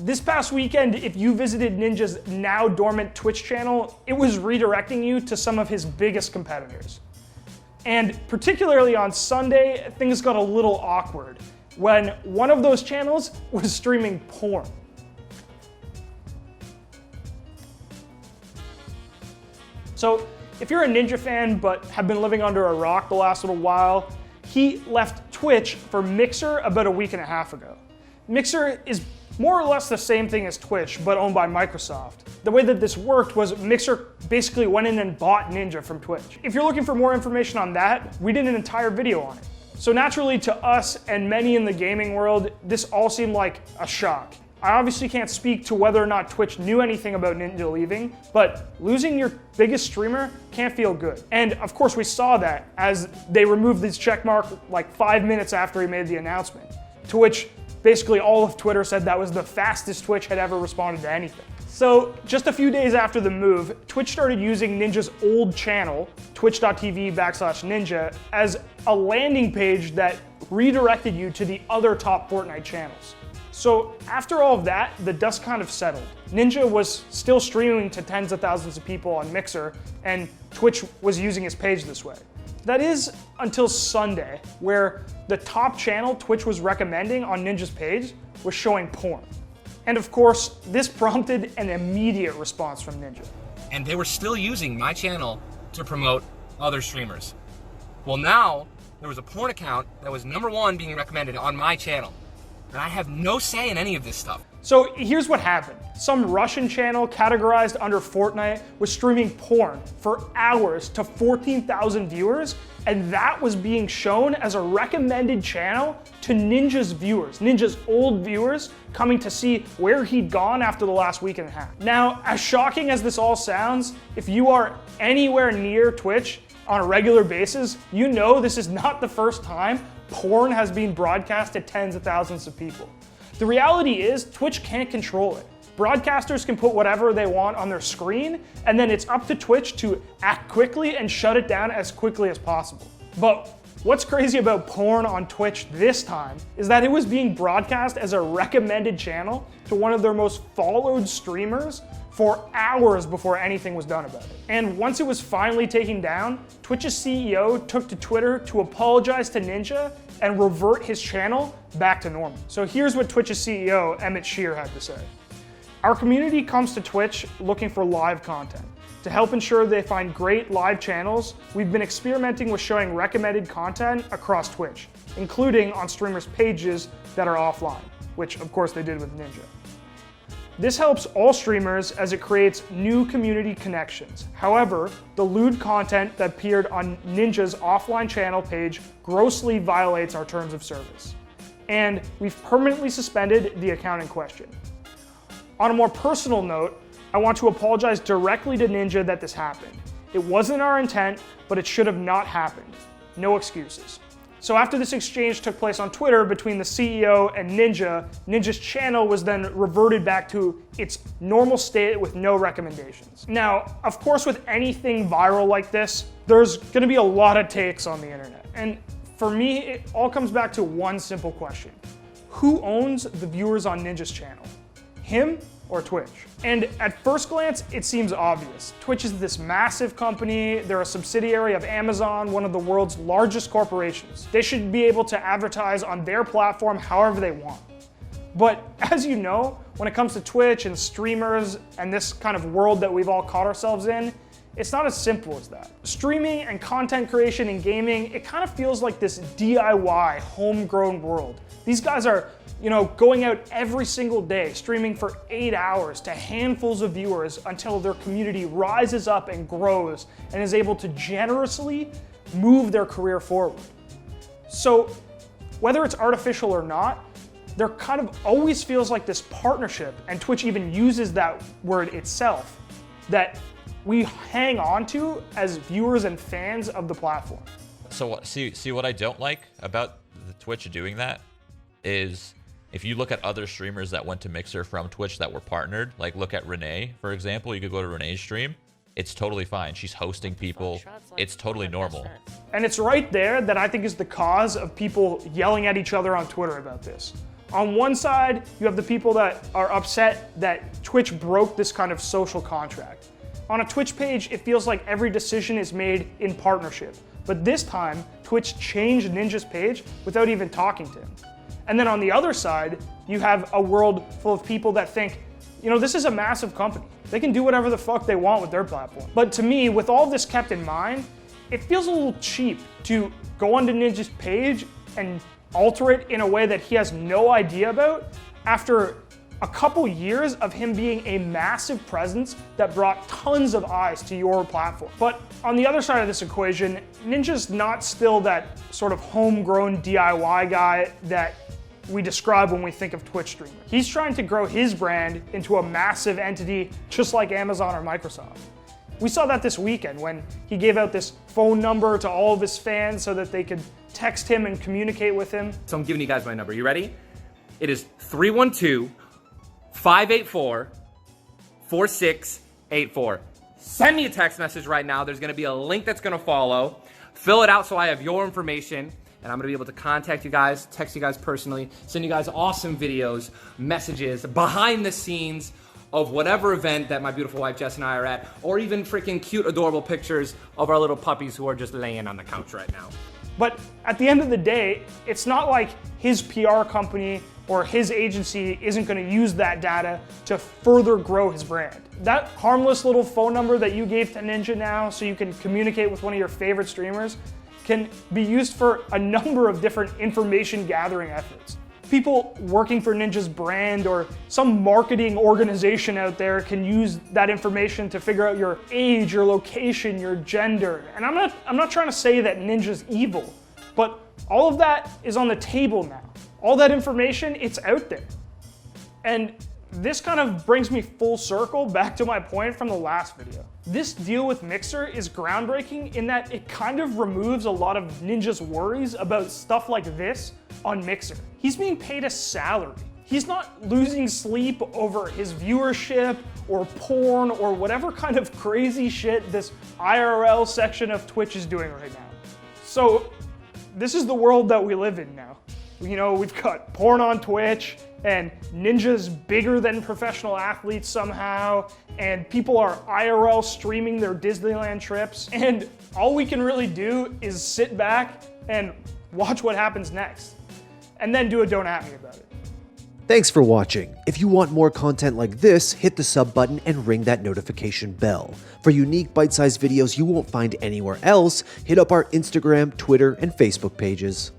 This past weekend, if you visited Ninja's now dormant Twitch channel, it was redirecting you to some of his biggest competitors. And particularly on Sunday, things got a little awkward when one of those channels was streaming porn. So if you're a Ninja fan but have been living under a rock the last little while, he left Twitch for Mixer about a week and a half ago. Mixer is more or less the same thing as Twitch, but owned by Microsoft. The way that this worked was Mixer basically went in and bought Ninja from Twitch. If you're looking for more information on that, we did an entire video on it. So naturally to us and many in the gaming world, this all seemed like a shock. I obviously can't speak to whether or not Twitch knew anything about Ninja leaving, but losing your biggest streamer can't feel good. And of course we saw that as they removed this checkmark like 5 minutes after he made the announcement, to which basically all of Twitter said that was the fastest Twitch had ever responded to anything. So just a few days after the move, Twitch started using Ninja's old channel, twitch.tv/ninja, as a landing page that redirected you to the other top Fortnite channels. So after all of that, the dust kind of settled. Ninja was still streaming to tens of thousands of people on Mixer, and Twitch was using his page this way. That is until Sunday, where the top channel Twitch was recommending on Ninja's page was showing porn. And of course, this prompted an immediate response from Ninja. And they were still using my channel to promote other streamers. Well, now there was a porn account that was #1 being recommended on my channel. And I have no say in any of this stuff. So here's what happened. Some Russian channel categorized under Fortnite was streaming porn for hours to 14,000 viewers, and that was being shown as a recommended channel to Ninja's viewers, Ninja's old viewers, coming to see where he'd gone after the last week and a half. Now, as shocking as this all sounds, if you are anywhere near Twitch on a regular basis, you know this is not the first time porn has been broadcast to tens of thousands of people. The reality is, Twitch can't control it. Broadcasters can put whatever they want on their screen, and then it's up to Twitch to act quickly and shut it down as quickly as possible. But what's crazy about porn on Twitch this time is that it was being broadcast as a recommended channel to one of their most followed streamers for hours before anything was done about it. And once it was finally taken down, Twitch's CEO took to Twitter to apologize to Ninja and revert his channel back to normal. So here's what Twitch's CEO, Emmett Shear, had to say. Our community comes to Twitch looking for live content. To help ensure they find great live channels, we've been experimenting with showing recommended content across Twitch, including on streamers' pages that are offline, which of course they did with Ninja. This helps all streamers as it creates new community connections. However, the lewd content that appeared on Ninja's offline channel page grossly violates our terms of service. And we've permanently suspended the account in question. On a more personal note, I want to apologize directly to Ninja that this happened. It wasn't our intent, but it should have not happened. No excuses. So after this exchange took place on Twitter between the CEO and Ninja, Ninja's channel was then reverted back to its normal state with no recommendations. Now, of course, with anything viral like this, there's gonna be a lot of takes on the internet. And for me, it all comes back to one simple question. Who owns the viewers on Ninja's channel? Him or Twitch? And at first glance, it seems obvious. Twitch is this massive company, they're a subsidiary of Amazon, one of the world's largest corporations. They should be able to advertise on their platform however they want. But as you know, when it comes to Twitch and streamers and this kind of world that we've all caught ourselves in, it's not as simple as that. Streaming and content creation and gaming, it kind of feels like this DIY, homegrown world. These guys are, going out every single day, streaming for 8 hours to handfuls of viewers until their community rises up and grows and is able to generously move their career forward. So whether it's artificial or not, there kind of always feels like this partnership, and Twitch even uses that word itself, that we hang on to as viewers and fans of the platform. So see what I don't like about the Twitch doing that is if you look at other streamers that went to Mixer from Twitch that were partnered, like look at Renee, for example, you could go to Renee's stream. It's totally fine. She's hosting people. It's totally normal. And it's right there that I think is the cause of people yelling at each other on Twitter about this. on one side, you have the people that are upset that Twitch broke this kind of social contract. On a Twitch page, it feels like every decision is made in partnership. But this time, Twitch changed Ninja's page without even talking to him. And then on the other side, you have a world full of people that think, you know, this is a massive company. They can do whatever the fuck they want with their platform. But to me, with all this kept in mind, it feels a little cheap to go onto Ninja's page and alter it in a way that he has no idea about after a couple years of him being a massive presence that brought tons of eyes to your platform. But on the other side of this equation, Ninja's not still that sort of homegrown DIY guy that we describe when we think of Twitch streamers. He's trying to grow his brand into a massive entity just like Amazon or Microsoft. We saw that this weekend when he gave out this phone number to all of his fans so that they could text him and communicate with him. So I'm giving you guys my number. You ready? It is 312-584-4684. Send me a text message right now. There's gonna be a link that's gonna follow. Fill it out so I have your information, and I'm gonna be able to contact you guys, text you guys personally, send you guys awesome videos, messages, behind the scenes of whatever event that my beautiful wife Jess and I are at, or even freaking cute, adorable pictures of our little puppies who are just laying on the couch right now. But at the end of the day, it's not like his PR company or his agency isn't going to use that data to further grow his brand. That harmless little phone number that you gave to Ninja now so you can communicate with one of your favorite streamers can be used for a number of different information gathering efforts. People working for Ninja's brand or some marketing organization out there can use that information to figure out your age, your location, your gender. And I'm not trying to say that Ninja's evil, but all of that is on the table now. All that information, it's out there. And this kind of brings me full circle back to my point from the last video. This deal with Mixer is groundbreaking in that it kind of removes a lot of Ninja's worries about stuff like this on Mixer. He's being paid a salary. He's not losing sleep over his viewership or porn or whatever kind of crazy shit this IRL section of Twitch is doing right now. So this is the world that we live in now. You know, we've got porn on Twitch, and Ninja's bigger than professional athletes somehow, and people are IRL streaming their Disneyland trips, and all we can really do is sit back and watch what happens next, and then do a don't at me about it. Thanks for watching. If you want more content like this, hit the sub button and ring that notification bell. For unique bite-sized videos you won't find anywhere else, hit up our Instagram, Twitter, and Facebook pages.